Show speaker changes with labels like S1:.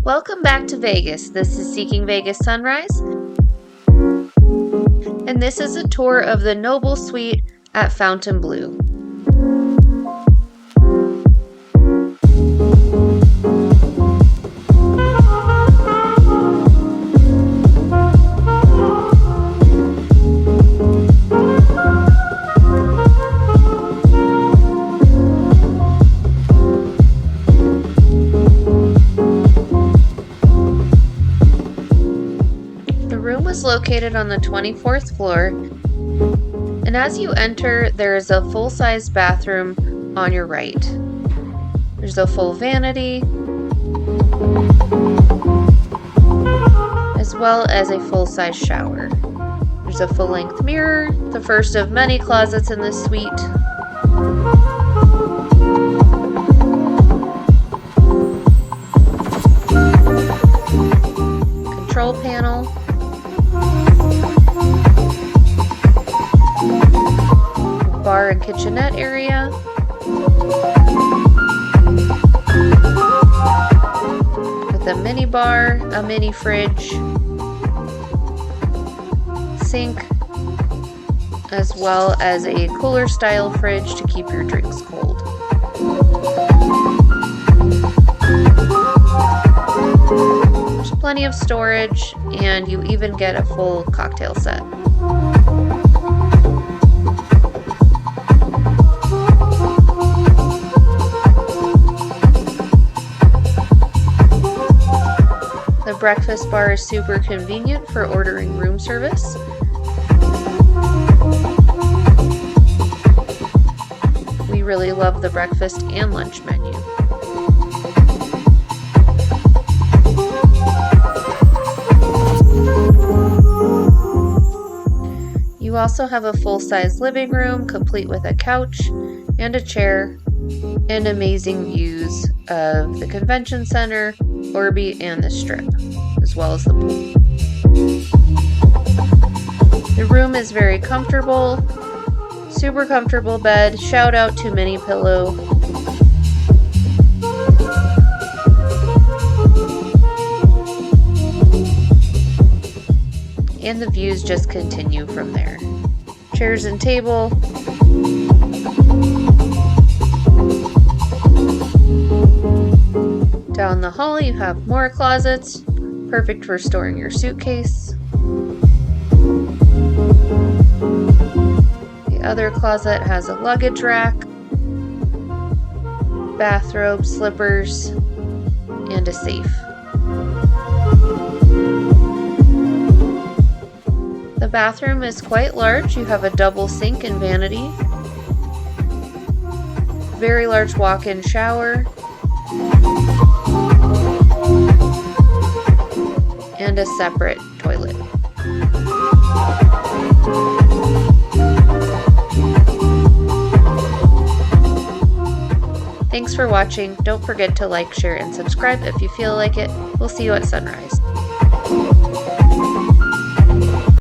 S1: Welcome back to Vegas. This is Seeking Vegas Sunrise, and this is a tour of the Noble Suite at Fontainebleau. Is located on the 24th floor, and as you enter, there is a full-size bathroom on your right. There's a full vanity, as well as a full-size shower. There's a full-length mirror, the first of many closets in this suite. Control panel. Bar and kitchenette area. With a mini bar, a mini fridge, sink, as well as a cooler style fridge to keep your drinks cold. There's plenty of storage, and you even get a full cocktail set. The breakfast bar is super convenient for ordering room service. We really love the breakfast and lunch menu. You also have a full-size living room, complete with a couch and a chair, and amazing views of the convention center, Orby, and the Strip, as well as the pool. The room is very comfortable, super comfortable bed, shout out to Mini Pillow. And the views just continue from there. Chairs and table. Down the hall you have more closets, perfect for storing your suitcase. The other closet has a luggage rack, bathrobe, slippers, and a safe. The bathroom is quite large. You have a double sink and vanity, very large walk-in shower, and a separate toilet. Thanks for watching. Don't forget to like, share, and subscribe if you feel like it. We'll see you at sunrise.